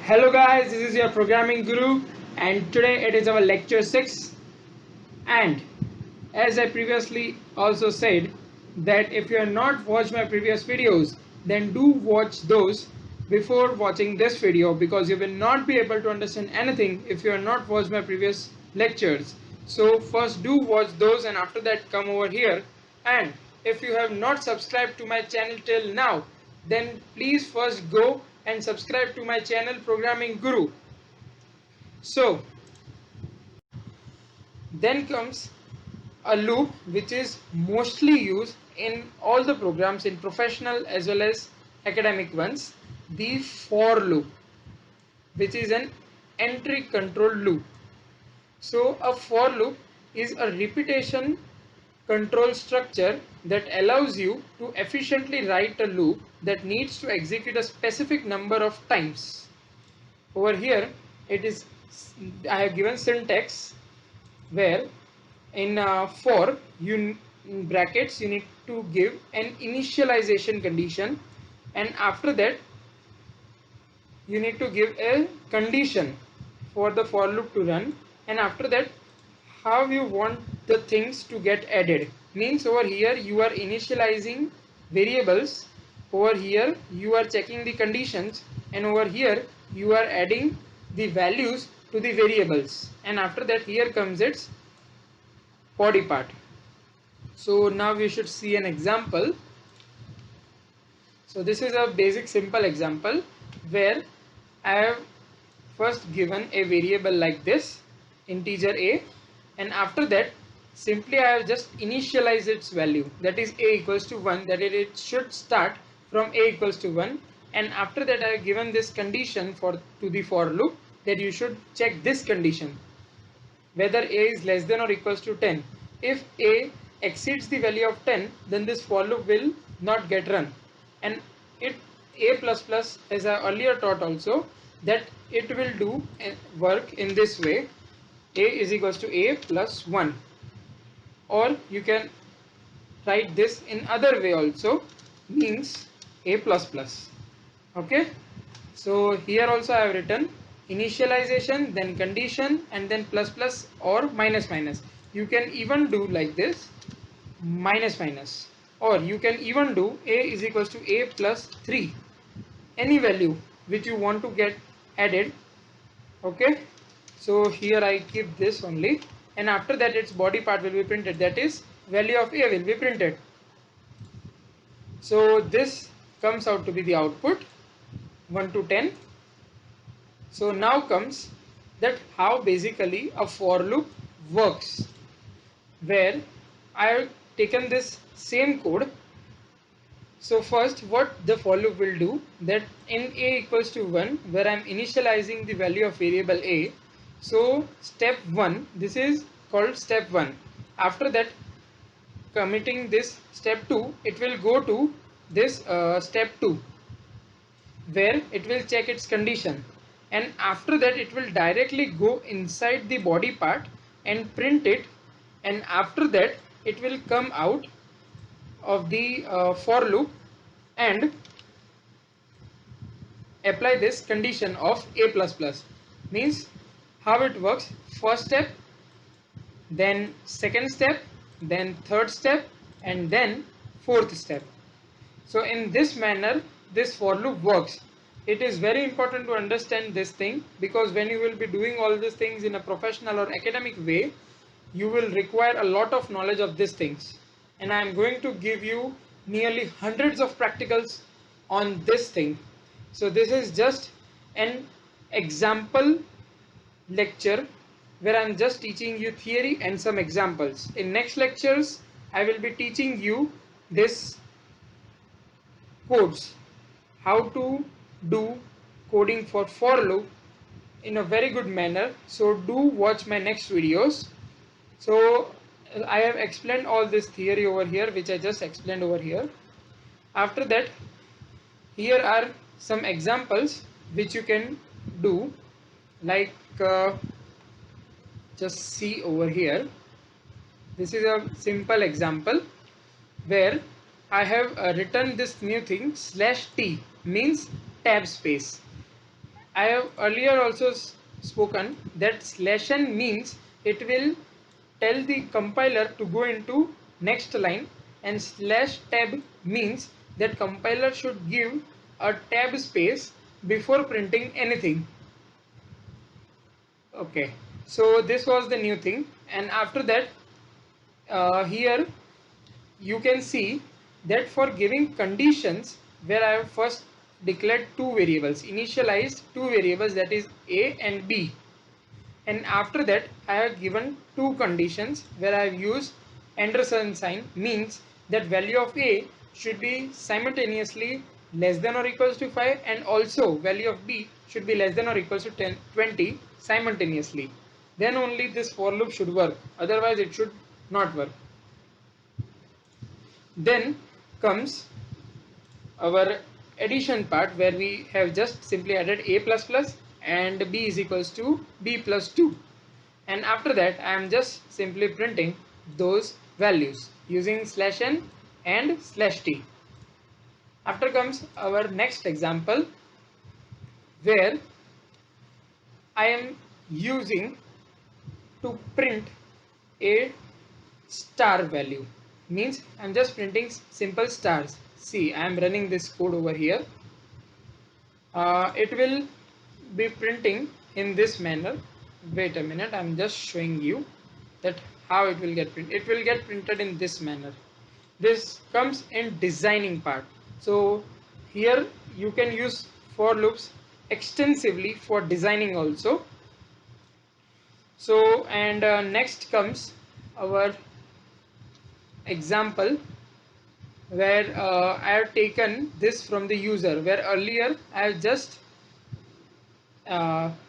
Hello guys, this is your programming guru and today it is our lecture 6. And as I previously also said that if you have not watched my previous videos, then do watch those before watching this video, because you will not be able to understand anything if you have not watched my previous lectures. So first do watch those and after that come over here. And if you have not subscribed to my channel till now, then please first go and subscribe to my channel Programming Guru. So then comes a loop which is mostly used in all the programs, in professional as well as academic ones, the for loop, which is an entry control loop. So a for loop is a repetition control structure that allows you to efficiently write a loop that needs to execute a specific number of times. Over here it is, I have given syntax where in for you in brackets you need to give an initialization condition, and after that you need to give a condition for the for loop to run, and after that how you want the things to get added. Means over here you are initializing variables, over here you are checking the conditions, and over here you are adding the values to the variables, and after that here comes its body part. So now we should see an example. So this is a basic simple example where I have first given a variable like this, integer a, and after that simply I have just initialized its value, that is a equals to 1, that is it should start from a equals to 1, and after that I have given this condition to the for loop that you should check this condition whether a is less than or equals to 10. If a exceeds the value of 10, then this for loop will not get run. And it a plus plus, as I earlier taught also, that it will do work in this way: a is equals to a plus 1, or you can write this in other way also, means a plus plus. Okay, so here also I have written initialization, then condition, and then plus plus or minus minus. You can even do like this, minus minus, or you can even do a is equals to a plus 3, any value which you want to get added. Okay, so here I keep this only, and after that its body part will be printed, that is value of a will be printed. So this comes out to be the output 1 to 10. So now comes that how basically a for loop works, where I have taken this same code. So first what the for loop will do, that in a equals to 1, where I am initializing the value of variable a, so step 1, this is called step 1. After that, committing this step 2, it will go to this step 2, where it will check its condition, and after that it will directly go inside the body part and print it, and after that it will come out of the for loop and apply this condition of a plus plus. Means how it works: first step, then second step, then third step, and then fourth step. So in this manner this for loop works. It is very important to understand this thing, because when you will be doing all these things in a professional or academic way, you will require a lot of knowledge of these things, and I am going to give you nearly hundreds of practicals on this thing. So this is just an example lecture where I am just teaching you theory and some examples. In next lectures I will be teaching you this codes, how to do coding for loop in a very good manner. So do watch my next videos. So I have explained all this theory over here, which I just explained over here. After that, here are some examples which you can do, like just see over here. This is a simple example where I have written this new thing, slash t, means tab space. I have earlier also spoken that slash n means it will tell the compiler to go into next line, and slash tab means that compiler should give a tab space before printing anything. Okay, so this was the new thing, and after that here you can see that for giving conditions where I have first declared two variables, initialized two variables, that is a and b, and after that I have given two conditions where I have used Anderson sign, means that value of a should be simultaneously less than or equals to 5, and also value of b should be less than or equals to 20 simultaneously. Then only this for loop should work, otherwise it should not work. Then comes our addition part, where we have just simply added a plus plus and b is equals to b plus 2, and after that I am just simply printing those values using slash n and slash t. After comes our next example, where I am using to print a star value, means I'm just printing simple stars. See, I am running this code over here. It will be printing in this manner. Wait a minute, I'm just showing you that how it will get printed. It will get printed in this manner. This comes in designing part. So here you can use for loops extensively for designing also. So, and next comes our example, where I have taken this from the user, where earlier I have just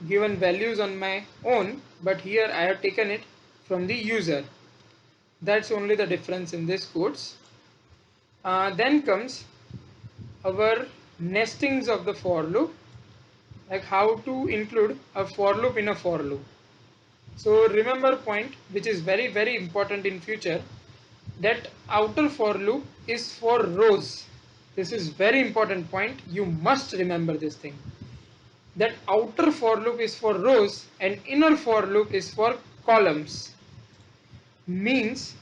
given values on my own, but here I have taken it from the user. That's only the difference in these codes. Then comes our nestings of the for loop, like how to include a for loop in a for loop. So remember point which is very important in future, that outer for loop is for rows. This is very important point, you must remember this thing, that outer for loop is for rows and inner for loop is for columns. Means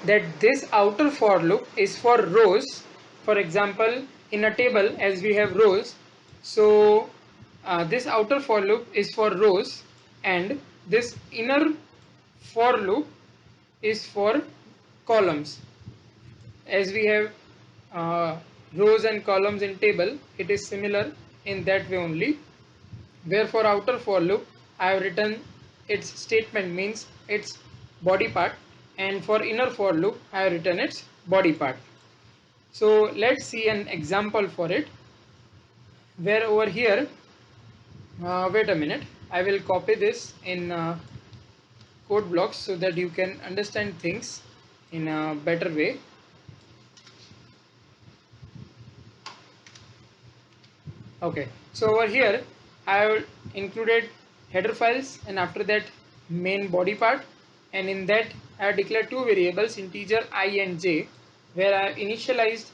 that this outer for loop is for rows. For example, in a table as we have rows, so this outer for loop is for rows, and this inner for loop is for columns. As we have rows and columns in table, it is similar in that way only. Where for outer for loop I have written its statement, means its body part, and for inner for loop I have written its body part. So let's see an example for it, where over here, wait a minute, I will copy this in code blocks so that you can understand things in a better way. Okay, so over here I have included header files, and after that main body part, and in that I have declared two variables, integer I and j, where I have initialized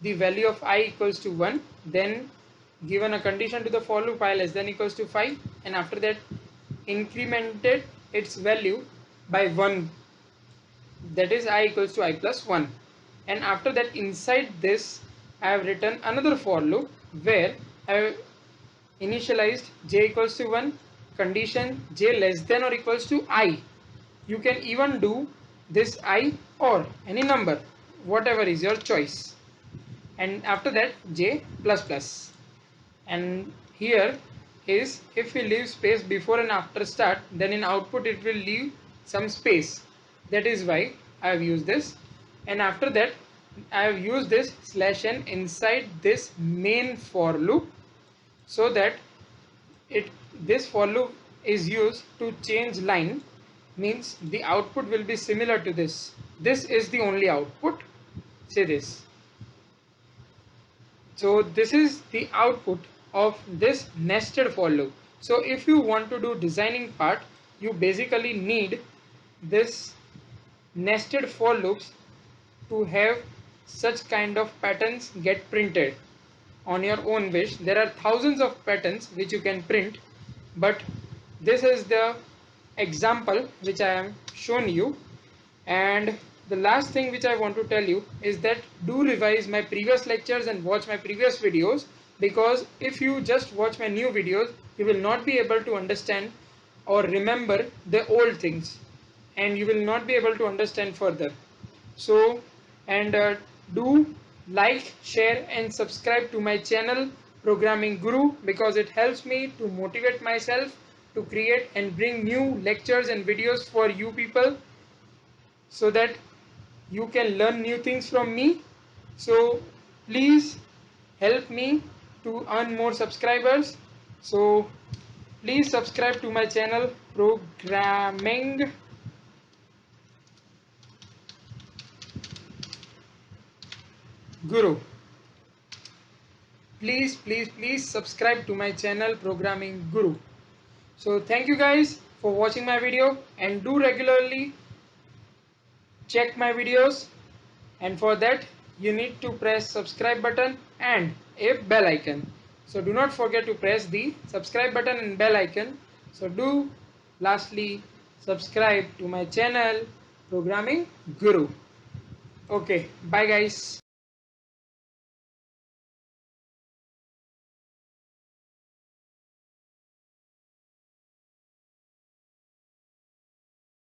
the value of I equals to 1, then given a condition to the for loop I less than equals to 5, and after that incremented its value by 1, that is I equals to I plus 1, and after that inside this I have written another for loop, where I have initialized j equals to 1, condition j less than or equals to I. You can even do this I or any number, whatever is your choice, and after that j plus plus. And here is, if we leave space before and after start, then in output it will leave some space. That is why I have used this, and after that I have used this slash n inside this main for loop, so that this for loop is used to change line, means the output will be similar to this. This is the only output, say this. So this is the output of this nested for loop. So if you want to do designing part, you basically need this nested for loops to have such kind of patterns get printed. on your own wish. There are thousands of patterns which you can print, but this is the example which I am shown you. And the last thing which I want to tell you is that do revise my previous lectures and watch my previous videos, because if you just watch my new videos, you will not be able to understand or remember the old things, and you will not be able to understand further. So, and do like, share and subscribe to my channel Programming Guru, because it helps me to motivate myself to create and bring new lectures and videos for you people, so that you can learn new things from me. So please help me to earn more subscribers. So please subscribe to my channel Programming Guru. Please subscribe to my channel Programming Guru. So thank you guys for watching my video, and do regularly check my videos, and for that you need to press subscribe button and a bell icon. So do not forget to press the subscribe button and bell icon. So do lastly subscribe to my channel Programming Guru. Okay, bye guys.